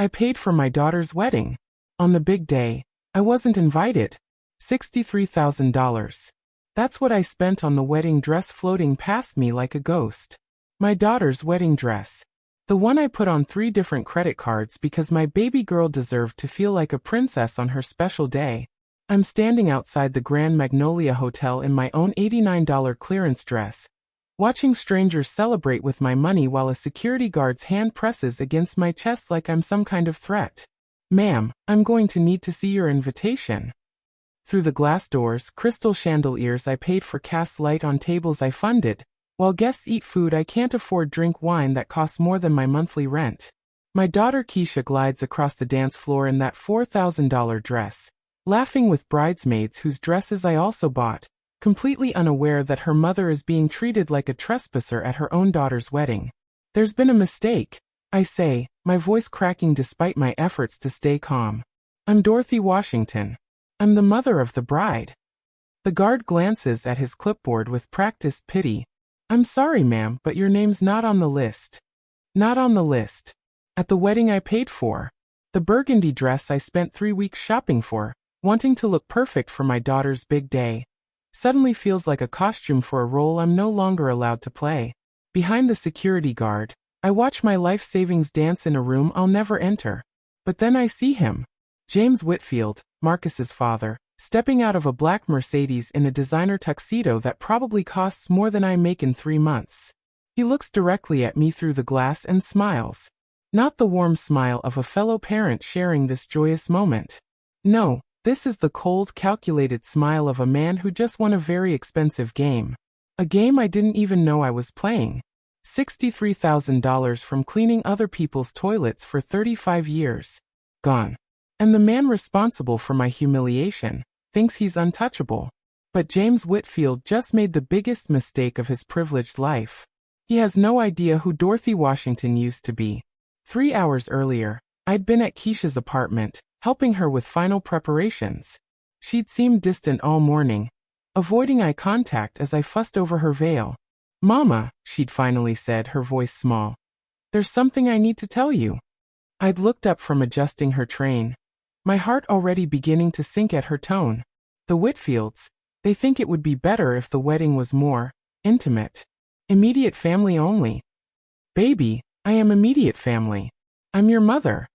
I paid for my daughter's wedding. On the big day, I wasn't invited. $63,000. That's what I spent on the wedding dress floating past me like a ghost. My daughter's wedding dress. The one I put on 3 different credit cards because my baby girl deserved to feel like a princess on her special day. I'm standing outside the Grand Magnolia Hotel in my own $89 clearance dress, watching strangers celebrate with my money while a security guard's hand presses against my chest like I'm some kind of threat. Ma'am, I'm going to need to see your invitation. Through the glass doors, crystal chandeliers I paid for cast light on tables I funded, while guests eat food I can't afford, drink wine that costs more than my monthly rent. My daughter Keisha glides across the dance floor in that $4,000 dress, laughing with bridesmaids whose dresses I also bought, completely unaware that her mother is being treated like a trespasser at her own daughter's wedding. There's been a mistake, I say, my voice cracking despite my efforts to stay calm. I'm Dorothy Washington. I'm the mother of the bride. The guard glances at his clipboard with practiced pity. I'm sorry, ma'am, but your name's not on the list. Not on the list. At the wedding I paid for. The burgundy dress I spent 3 weeks shopping for, wanting to look perfect for my daughter's big day, suddenly feels like a costume for a role I'm no longer allowed to play. Behind the security guard, I watch my life savings dance in a room I'll never enter. But then I see him. James Whitfield, Marcus's father, stepping out of a black Mercedes in a designer tuxedo that probably costs more than I make in 3 months. He looks directly at me through the glass and smiles. Not the warm smile of a fellow parent sharing this joyous moment. No, this is the cold, calculated smile of a man who just won a very expensive game. A game I didn't even know I was playing. $63,000 from cleaning other people's toilets for 35 years. Gone. And the man responsible for my humiliation thinks he's untouchable. But James Whitfield just made the biggest mistake of his privileged life. He has no idea who Dorothy Washington used to be. 3 hours earlier, I'd been at Keisha's apartment, helping her with final preparations. She'd seemed distant all morning, avoiding eye contact as I fussed over her veil. Mama, she'd finally said, her voice small. There's something I need to tell you. I'd looked up from adjusting her train, my heart already beginning to sink at her tone. The Whitfields, they think it would be better if the wedding was more intimate. Immediate family only. Baby, I am immediate family. I'm your mother.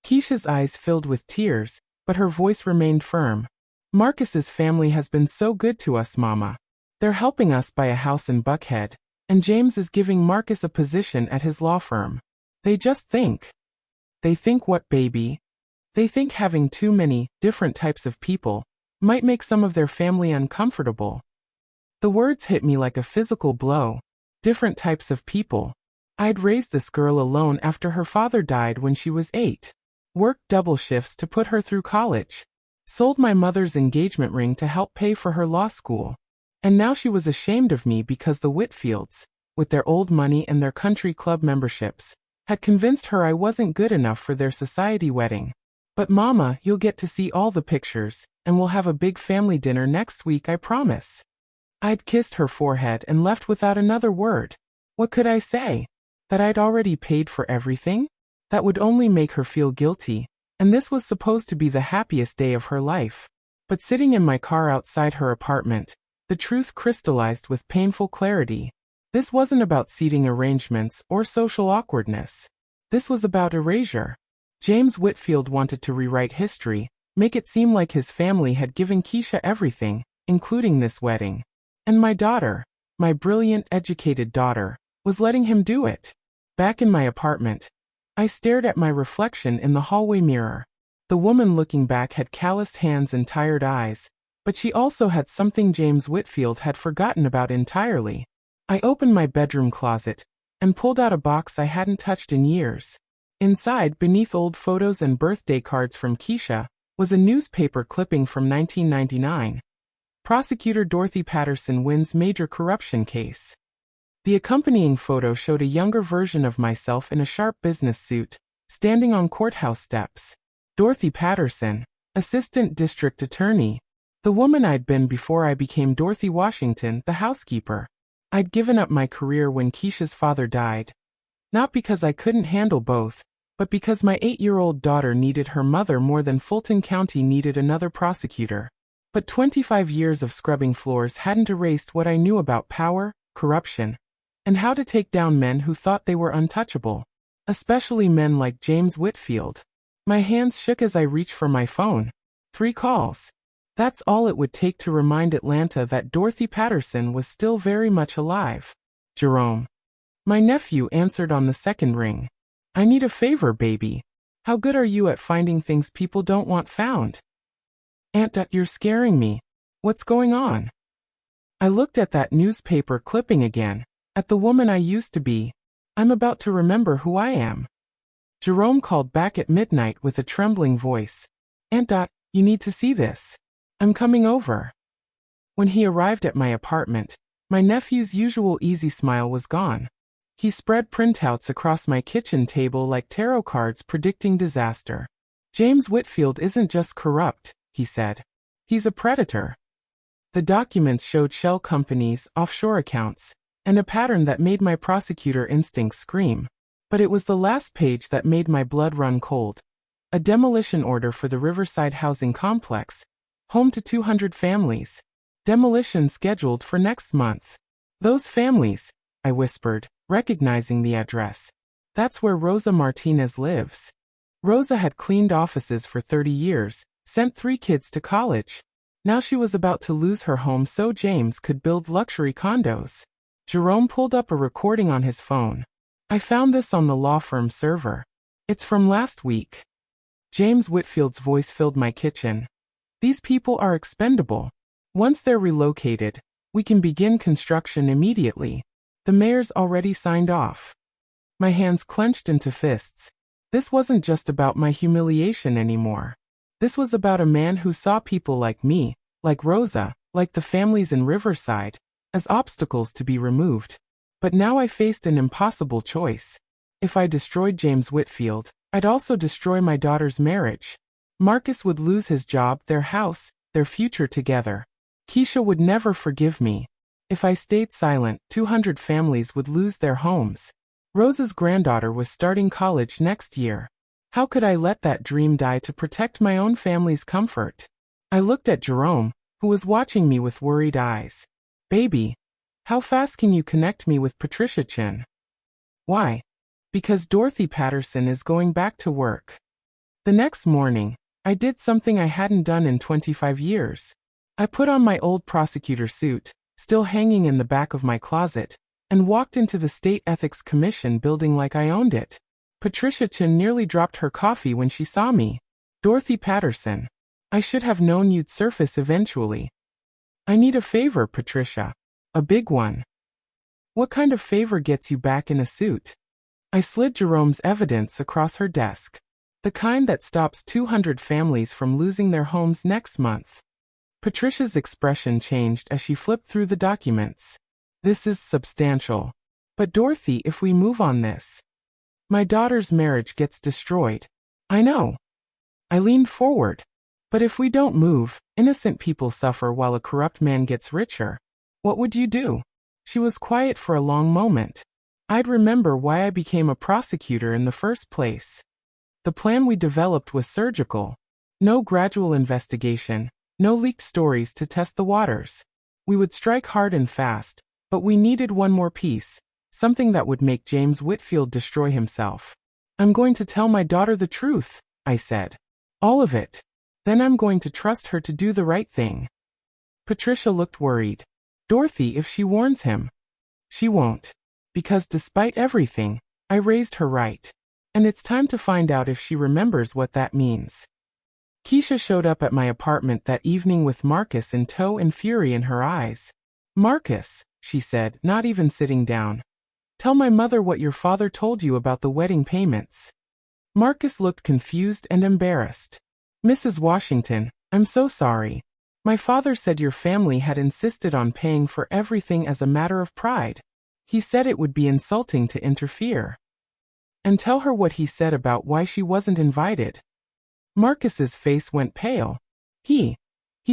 Keisha's eyes filled with tears, but her voice remained firm. Marcus's family has been so good to us, Mama. They're helping us buy a house in Buckhead, and James is giving Marcus a position at his law firm. They just think. They think what, baby? They think having too many different types of people might make some of their family uncomfortable. The words hit me like a physical blow. Different types of people. I'd raised this girl alone after her father died when she was 8. Worked double shifts to put her through college. Sold my mother's engagement ring to help pay for her law school. And now she was ashamed of me because the Whitfields, with their old money and their country club memberships, had convinced her I wasn't good enough for their society wedding. But Mama, you'll get to see all the pictures, and we'll have a big family dinner next week, I promise. I'd kissed her forehead and left without another word. What could I say? That I'd already paid for everything? That would only make her feel guilty, and this was supposed to be the happiest day of her life. But sitting in my car outside her apartment, the truth crystallized with painful clarity. This wasn't about seating arrangements or social awkwardness. This was about erasure. James Whitfield wanted to rewrite history, make it seem like his family had given Keisha everything, including this wedding. And my daughter, my brilliant, educated daughter, was letting him do it. Back in my apartment, I stared at my reflection in the hallway mirror. The woman looking back had calloused hands and tired eyes, but she also had something James Whitfield had forgotten about entirely. I opened my bedroom closet and pulled out a box I hadn't touched in years. Inside, beneath old photos and birthday cards from Keisha, was a newspaper clipping from 1999. Prosecutor Dorothy Patterson wins major corruption case. The accompanying photo showed a younger version of myself in a sharp business suit, standing on courthouse steps. Dorothy Patterson, assistant district attorney. The woman I'd been before I became Dorothy Washington, the housekeeper. I'd given up my career when Keisha's father died. Not because I couldn't handle both, but because my 8-year-old daughter needed her mother more than Fulton County needed another prosecutor. But 25 years of scrubbing floors hadn't erased what I knew about power, corruption, and how to take down men who thought they were untouchable. Especially men like James Whitfield. My hands shook as I reached for my phone. 3 calls. That's all it would take to remind Atlanta that Dorothy Patterson was still very much alive. Jerome. My nephew answered on the second ring. I need a favor, baby. How good are you at finding things people don't want found? Aunt, you're scaring me. What's going on? I looked at that newspaper clipping again. At the woman I used to be. I'm about to remember who I am. Jerome called back at midnight with a trembling voice. Aunt, you need to see this. I'm coming over. When he arrived at my apartment, my nephew's usual easy smile was gone. He spread printouts across my kitchen table like tarot cards predicting disaster. James Whitfield isn't just corrupt, he said. He's a predator. The documents showed shell companies, offshore accounts, and a pattern that made my prosecutor instincts scream. But it was the last page that made my blood run cold. A demolition order for the Riverside housing complex, home to 200 families. Demolition scheduled for next month. Those families, I whispered, recognizing the address. That's where Rosa Martinez lives. Rosa had cleaned offices for 30 years, sent 3 kids to college. Now she was about to lose her home so James could build luxury condos. Jerome pulled up a recording on his phone. I found this on the law firm server. It's from last week. James Whitfield's voice filled my kitchen. These people are expendable. Once they're relocated, we can begin construction immediately. The mayor's already signed off. My hands clenched into fists. This wasn't just about my humiliation anymore. This was about a man who saw people like me, like Rosa, like the families in Riverside, as obstacles to be removed. But now I faced an impossible choice. If I destroyed James Whitfield, I'd also destroy my daughter's marriage. Marcus would lose his job, their house, their future together. Keisha would never forgive me. If I stayed silent, 200 families would lose their homes. Rosa's granddaughter was starting college next year. How could I let that dream die to protect my own family's comfort? I looked at Jerome, who was watching me with worried eyes. Baby, how fast can you connect me with Patricia Chin? Why? Because Dorothy Patterson is going back to work. The next morning, I did something I hadn't done in 25 years. I put on my old prosecutor suit, still hanging in the back of my closet, and walked into the State Ethics Commission building like I owned it. Patricia Chin nearly dropped her coffee when she saw me. Dorothy Patterson. I should have known you'd surface eventually. I need a favor, Patricia. A big one. What kind of favor gets you back in a suit? I slid Jerome's evidence across her desk. The kind that stops 200 families from losing their homes next month. Patricia's expression changed as she flipped through the documents. This is substantial. But Dorothy, if we move on this, my daughter's marriage gets destroyed. I know. I leaned forward. But if we don't move, innocent people suffer while a corrupt man gets richer. What would you do? She was quiet for a long moment. I'd remember why I became a prosecutor in the first place. The plan we developed was surgical. No gradual investigation. No leaked stories to test the waters. We would strike hard and fast, but we needed one more piece, something that would make James Whitfield destroy himself. I'm going to tell my daughter the truth, I said. All of it. Then I'm going to trust her to do the right thing. Patricia looked worried. Dorothy, if she warns him. She won't. Because despite everything, I raised her right. And it's time to find out if she remembers what that means. Keisha showed up at my apartment that evening with Marcus in tow and fury in her eyes. Marcus, she said, not even sitting down. Tell my mother what your father told you about the wedding payments. Marcus looked confused and embarrassed. Mrs. Washington, I'm so sorry. My father said your family had insisted on paying for everything as a matter of pride. He said it would be insulting to interfere. And tell her what he said about why she wasn't invited. Marcus's face went pale. He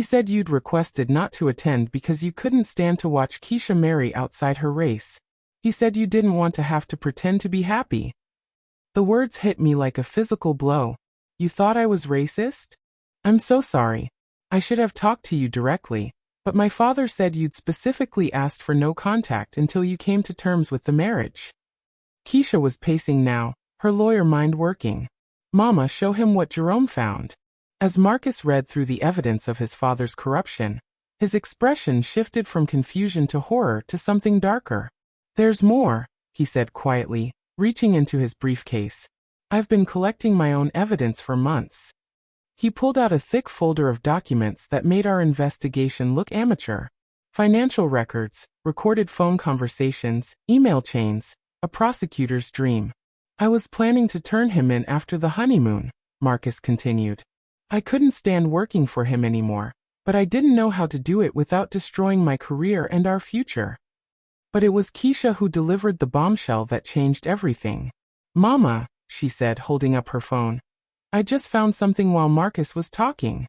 said you'd requested not to attend because you couldn't stand to watch Keisha marry outside her race. He said you didn't want to have to pretend to be happy. The words hit me like a physical blow. You thought I was racist? I'm so sorry. I should have talked to you directly, but my father said you'd specifically asked for no contact until you came to terms with the marriage. Keisha was pacing now, her lawyer mind working. Mama, show him what Jerome found. As Marcus read through the evidence of his father's corruption, his expression shifted from confusion to horror to something darker. There's more, he said quietly, reaching into his briefcase. I've been collecting my own evidence for months. He pulled out a thick folder of documents that made our investigation look amateur. Financial records, recorded phone conversations, email chains, a prosecutor's dream. I was planning to turn him in after the honeymoon, Marcus continued. I couldn't stand working for him anymore, but I didn't know how to do it without destroying my career and our future. But it was Keisha who delivered the bombshell that changed everything. Mama, she said, holding up her phone. I just found something while Marcus was talking.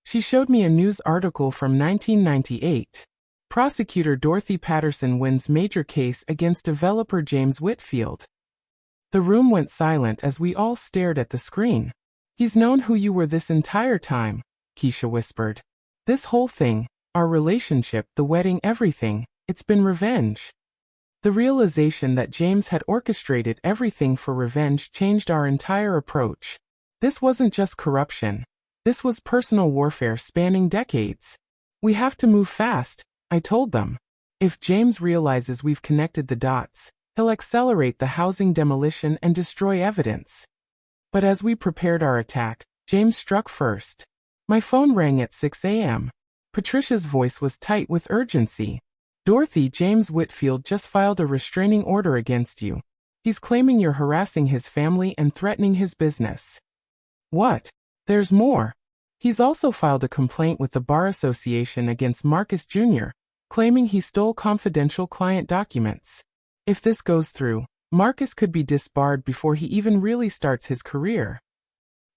She showed me a news article from 1998. Prosecutor Dorothy Patterson wins major case against developer James Whitfield. The room went silent as we all stared at the screen. He's known who you were this entire time, Keisha whispered. This whole thing, our relationship, the wedding, everything, it's been revenge. The realization that James had orchestrated everything for revenge changed our entire approach. This wasn't just corruption. This was personal warfare spanning decades. We have to move fast, I told them. If James realizes we've connected the dots, he'll accelerate the housing demolition and destroy evidence. But as we prepared our attack, James struck first. My phone rang at 6 a.m. Patricia's voice was tight with urgency. Dorothy, James Whitfield just filed a restraining order against you. He's claiming you're harassing his family and threatening his business. What? There's more. He's also filed a complaint with the Bar Association against Marcus Jr., claiming he stole confidential client documents. If this goes through, Marcus could be disbarred before he even really starts his career.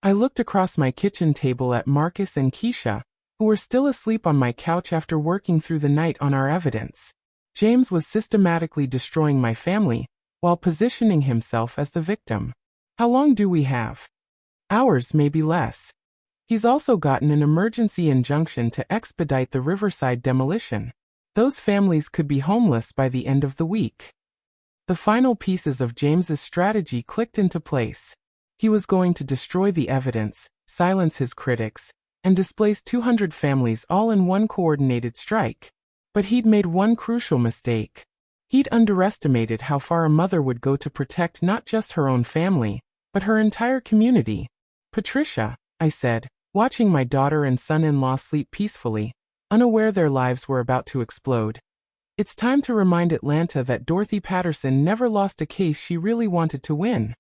I looked across my kitchen table at Marcus and Keisha, who were still asleep on my couch after working through the night on our evidence. James was systematically destroying my family, while positioning himself as the victim. How long do we have? Hours, maybe less. He's also gotten an emergency injunction to expedite the Riverside demolition. Those families could be homeless by the end of the week. The final pieces of James's strategy clicked into place. He was going to destroy the evidence, silence his critics, and displace 200 families all in one coordinated strike. But he'd made one crucial mistake. He'd underestimated how far a mother would go to protect not just her own family, but her entire community. Patricia, I said, watching my daughter and son-in-law sleep peacefully, unaware their lives were about to explode. It's time to remind Atlanta that Dorothy Patterson never lost a case she really wanted to win.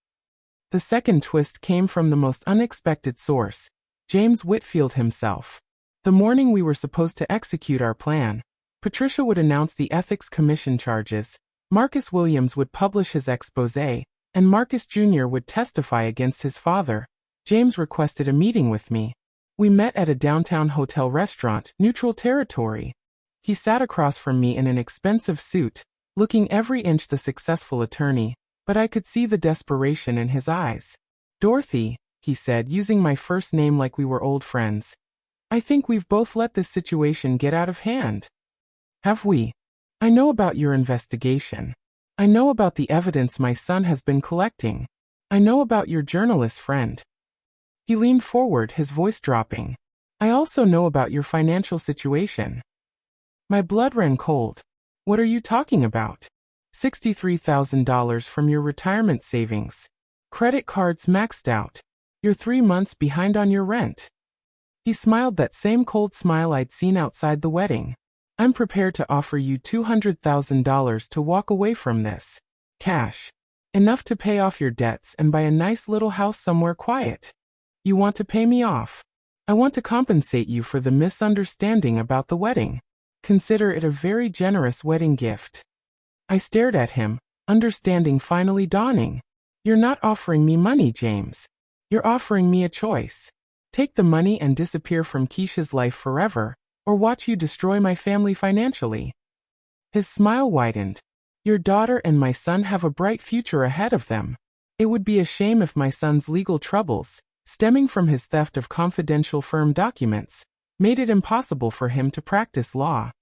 The second twist came from the most unexpected source, James Whitfield himself. The morning we were supposed to execute our plan, Patricia would announce the Ethics Commission charges, Marcus Williams would publish his exposé, and Marcus Jr. would testify against his father. James requested a meeting with me. We met at a downtown hotel restaurant, Neutral Territory. He sat across from me in an expensive suit, looking every inch the successful attorney, but I could see the desperation in his eyes. Dorothy, he said, using my first name like we were old friends. I think we've both let this situation get out of hand. Have we? I know about your investigation. I know about the evidence my son has been collecting. I know about your journalist friend. He leaned forward, his voice dropping. I also know about your financial situation. My blood ran cold. What are you talking about? $63,000 from your retirement savings. Credit cards maxed out. You're 3 months behind on your rent. He smiled, that same cold smile I'd seen outside the wedding. I'm prepared to offer you $200,000 to walk away from this. Cash. Enough to pay off your debts and buy a nice little house somewhere quiet. You want to pay me off? I want to compensate you for the misunderstanding about the wedding. Consider it a very generous wedding gift. I stared at him, understanding finally dawning. You're not offering me money, James. You're offering me a choice. Take the money and disappear from Keisha's life forever, or watch you destroy my family financially. His smile widened. Your daughter and my son have a bright future ahead of them. It would be a shame if my son's legal troubles, stemming from his theft of confidential firm documents, made it impossible for him to practice law.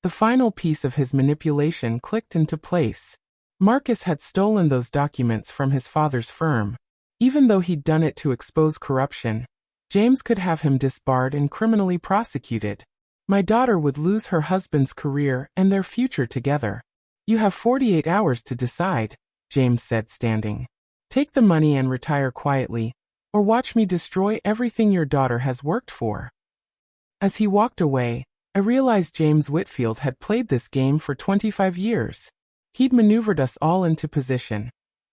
The final piece of his manipulation clicked into place. Marcus had stolen those documents from his father's firm. Even though he'd done it to expose corruption, James could have him disbarred and criminally prosecuted. My daughter would lose her husband's career and their future together. You have 48 hours to decide, James said, standing. Take the money and retire quietly, or watch me destroy everything your daughter has worked for. As he walked away, I realized James Whitfield had played this game for 25 years. He'd maneuvered us all into position.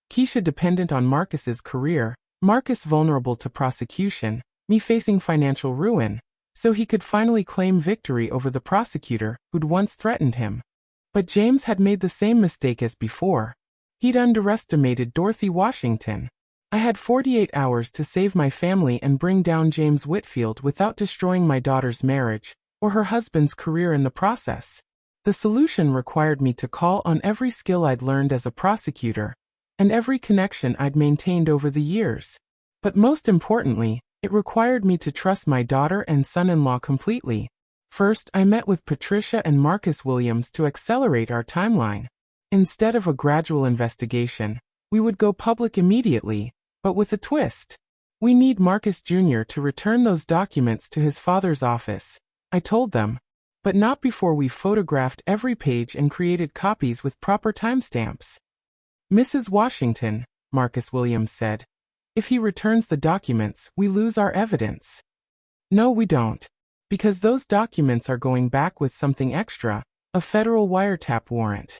Keisha dependent on Marcus's career, Marcus vulnerable to prosecution, me facing financial ruin, so he could finally claim victory over the prosecutor who'd once threatened him. But James had made the same mistake as before. He'd underestimated Dorothy Washington. I had 48 hours to save my family and bring down James Whitfield without destroying my daughter's marriage, or her husband's career in the process. The solution required me to call on every skill I'd learned as a prosecutor, and every connection I'd maintained over the years. But most importantly, it required me to trust my daughter and son-in-law completely. First, I met with Patricia and Marcus Williams to accelerate our timeline. Instead of a gradual investigation, we would go public immediately, but with a twist. We need Marcus Jr. to return those documents to his father's office, I told them, but not before we photographed every page and created copies with proper timestamps. Mrs. Washington, Marcus Williams said, if he returns the documents, we lose our evidence. No, we don't. Because those documents are going back with something extra, a federal wiretap warrant.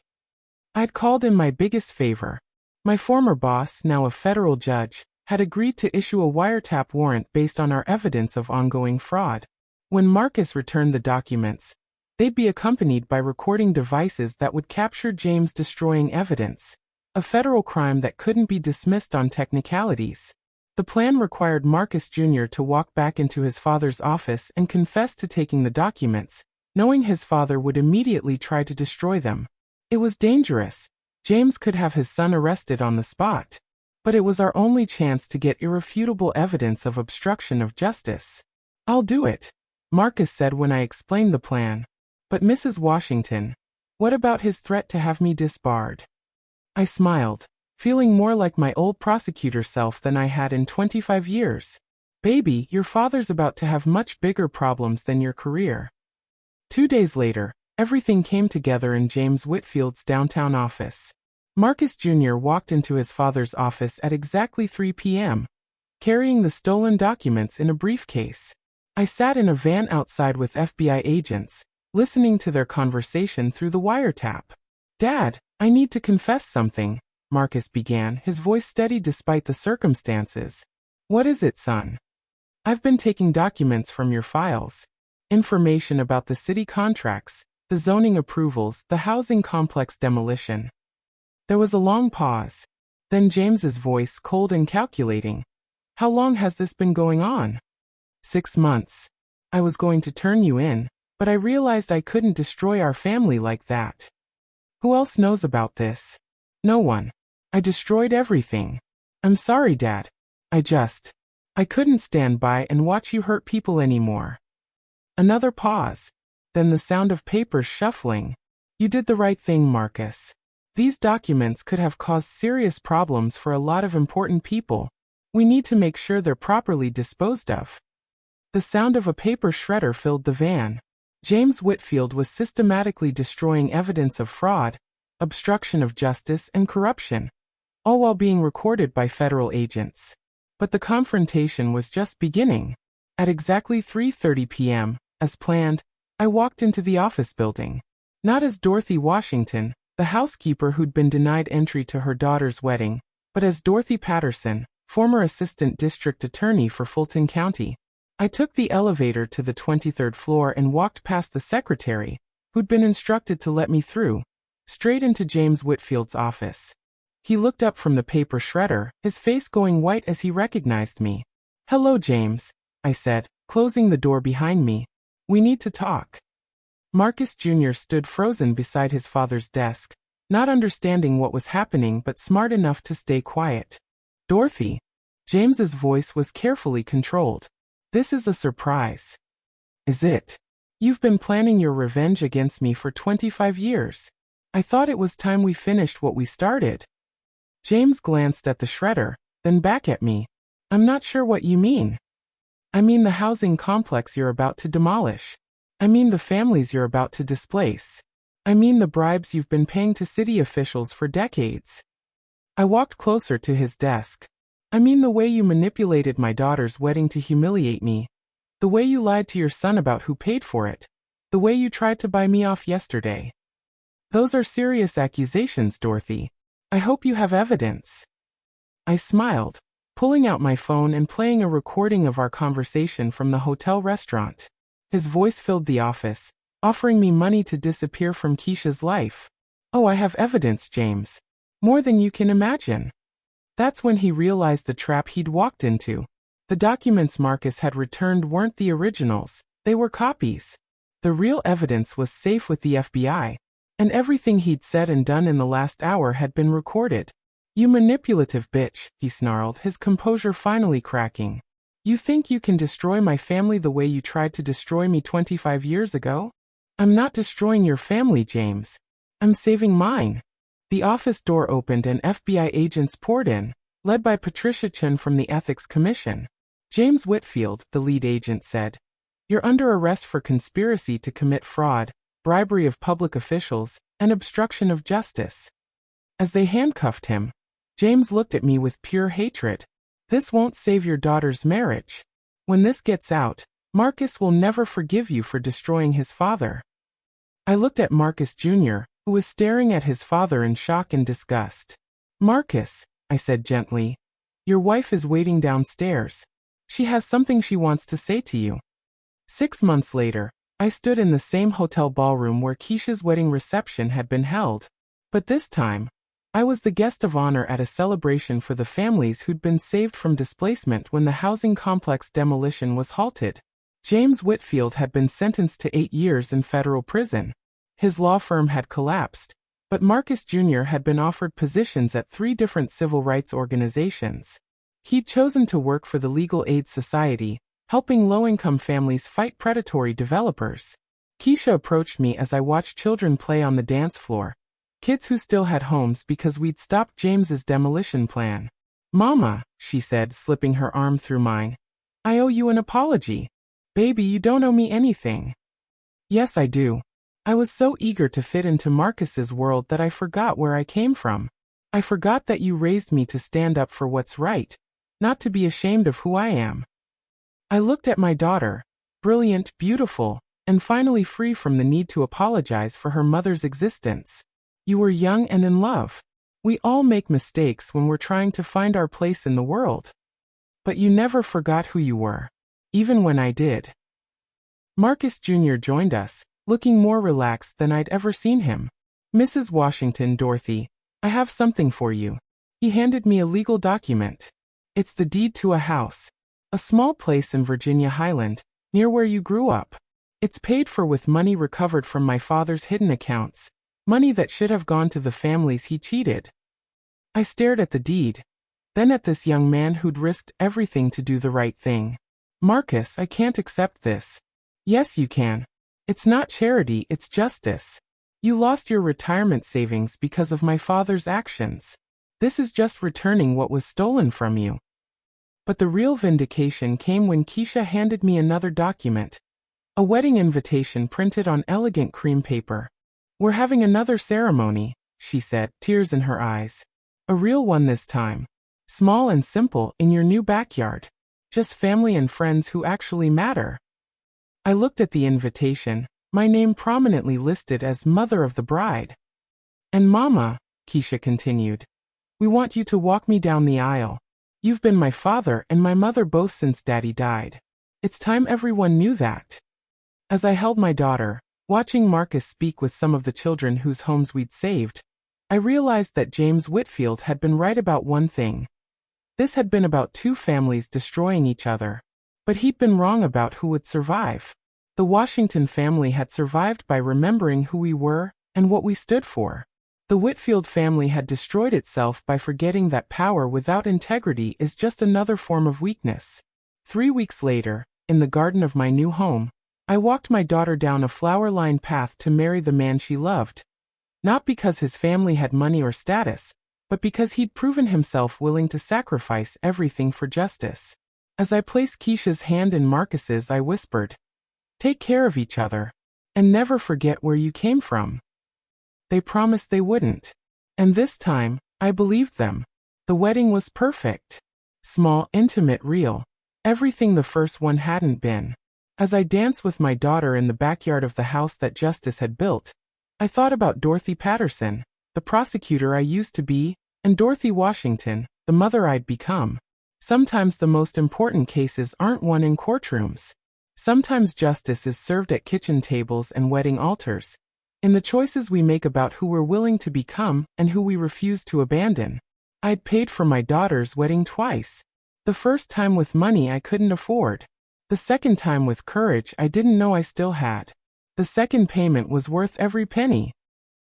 I'd called in my biggest favor. My former boss, now a federal judge, had agreed to issue a wiretap warrant based on our evidence of ongoing fraud. When Marcus returned the documents, they'd be accompanied by recording devices that would capture James destroying evidence, a federal crime that couldn't be dismissed on technicalities. The plan required Marcus Jr. to walk back into his father's office and confess to taking the documents, knowing his father would immediately try to destroy them. It was dangerous. James could have his son arrested on the spot. But it was our only chance to get irrefutable evidence of obstruction of justice. I'll do it, Marcus said when I explained the plan. But Mrs. Washington, what about his threat to have me disbarred? I smiled, feeling more like my old prosecutor self than I had in 25 years. Baby, your father's about to have much bigger problems than your career. 2 days later, everything came together in James Whitfield's downtown office. Marcus Jr. walked into his father's office at exactly 3 p.m., carrying the stolen documents in a briefcase. I sat in a van outside with FBI agents, listening to their conversation through the wiretap. Dad, I need to confess something, Marcus began, his voice steady despite the circumstances. What is it, son? I've been taking documents from your files. Information about the city contracts, the zoning approvals, the housing complex demolition. There was a long pause. Then James's voice, cold and calculating. How long has this been going on? 6 months. I was going to turn you in, but I realized I couldn't destroy our family like that. Who else knows about this? No one. I destroyed everything. I'm sorry, Dad. I couldn't stand by and watch you hurt people anymore. Another pause. Then the sound of papers shuffling. You did the right thing, Marcus. These documents could have caused serious problems for a lot of important people. We need to make sure they're properly disposed of. The sound of a paper shredder filled the van. James Whitfield was systematically destroying evidence of fraud, obstruction of justice, and corruption, all while being recorded by federal agents. But the confrontation was just beginning. At exactly 3:30 p.m., as planned, I walked into the office building. Not as Dorothy Washington, the housekeeper who'd been denied entry to her daughter's wedding, but as Dorothy Patterson, former assistant district attorney for Fulton County. I took the elevator to the 23rd floor and walked past the secretary, who'd been instructed to let me through, straight into James Whitfield's office. He looked up from the paper shredder, his face going white as he recognized me. Hello, James, I said, closing the door behind me. We need to talk. Marcus Jr. stood frozen beside his father's desk, not understanding what was happening but smart enough to stay quiet. Dorothy. James's voice was carefully controlled. This is a surprise. Is it? You've been planning your revenge against me for 25 years. I thought it was time we finished what we started. James glanced at the shredder, then back at me. I'm not sure what you mean. I mean the housing complex you're about to demolish. I mean the families you're about to displace. I mean the bribes you've been paying to city officials for decades. I walked closer to his desk. I mean the way you manipulated my daughter's wedding to humiliate me. The way you lied to your son about who paid for it. The way you tried to buy me off yesterday. Those are serious accusations, Dorothy. I hope you have evidence. I smiled, pulling out my phone and playing a recording of our conversation from the hotel restaurant. His voice filled the office, offering me money to disappear from Keisha's life. Oh, I have evidence, James. More than you can imagine. That's when he realized the trap he'd walked into. The documents Marcus had returned weren't the originals, they were copies. The real evidence was safe with the FBI, and everything he'd said and done in the last hour had been recorded. You manipulative bitch, he snarled, his composure finally cracking. You think you can destroy my family the way you tried to destroy me 25 years ago? I'm not destroying your family, James. I'm saving mine. The office door opened and FBI agents poured in, led by Patricia Chen from the Ethics Commission. James Whitfield, the lead agent said, you're under arrest for conspiracy to commit fraud, bribery of public officials, and obstruction of justice. As they handcuffed him, James looked at me with pure hatred. This won't save your daughter's marriage. When this gets out, Marcus will never forgive you for destroying his father. I looked at Marcus Jr., who was staring at his father in shock and disgust. Marcus, I said gently, your wife is waiting downstairs. She has something she wants to say to you. 6 months later, I stood in the same hotel ballroom where Keisha's wedding reception had been held. But this time, I was the guest of honor at a celebration for the families who'd been saved from displacement when the housing complex demolition was halted. James Whitfield had been sentenced to 8 years in federal prison. His law firm had collapsed, but Marcus Jr. had been offered positions at 3 different civil rights organizations. He'd chosen to work for the Legal Aid Society, helping low-income families fight predatory developers. Keisha approached me as I watched children play on the dance floor. Kids who still had homes because we'd stopped James's demolition plan. Mama, she said, slipping her arm through mine. I owe you an apology. Baby, you don't owe me anything. Yes, I do. I was so eager to fit into Marcus's world that I forgot where I came from. I forgot that you raised me to stand up for what's right, not to be ashamed of who I am. I looked at my daughter, brilliant, beautiful, and finally free from the need to apologize for her mother's existence. You were young and in love. We all make mistakes when we're trying to find our place in the world. But you never forgot who you were, even when I did. Marcus Jr. joined us, looking more relaxed than I'd ever seen him. Mrs. Washington, Dorothy, I have something for you. He handed me a legal document. It's the deed to a house. A small place in Virginia Highland, near where you grew up. It's paid for with money recovered from my father's hidden accounts, money that should have gone to the families he cheated. I stared at the deed, then at this young man who'd risked everything to do the right thing. Marcus, I can't accept this. Yes, you can. It's not charity, it's justice. You lost your retirement savings because of my father's actions. This is just returning what was stolen from you. But the real vindication came when Keisha handed me another document. A wedding invitation printed on elegant cream paper. We're having another ceremony, she said, tears in her eyes. A real one this time. Small and simple, in your new backyard. Just family and friends who actually matter. I looked at the invitation, my name prominently listed as mother of the bride. And Mama, Keisha continued, we want you to walk me down the aisle. You've been my father and my mother both since Daddy died. It's time everyone knew that. As I held my daughter, watching Marcus speak with some of the children whose homes we'd saved, I realized that James Whitfield had been right about one thing. This had been about 2 families destroying each other. But he'd been wrong about who would survive. The Washington family had survived by remembering who we were and what we stood for. The Whitfield family had destroyed itself by forgetting that power without integrity is just another form of weakness. 3 weeks later, in the garden of my new home, I walked my daughter down a flower-lined path to marry the man she loved. Not because his family had money or status, but because he'd proven himself willing to sacrifice everything for justice. As I placed Keisha's hand in Marcus's, I whispered, "Take care of each other, and never forget where you came from." They promised they wouldn't. And this time, I believed them. The wedding was perfect. Small, intimate, real. Everything the first one hadn't been. As I danced with my daughter in the backyard of the house that Justice had built, I thought about Dorothy Patterson, the prosecutor I used to be, and Dorothy Washington, the mother I'd become. Sometimes the most important cases aren't won in courtrooms. Sometimes justice is served at kitchen tables and wedding altars, in the choices we make about who we're willing to become and who we refuse to abandon. I'd paid for my daughter's wedding twice. The first time with money I couldn't afford. The second time with courage I didn't know I still had. The second payment was worth every penny.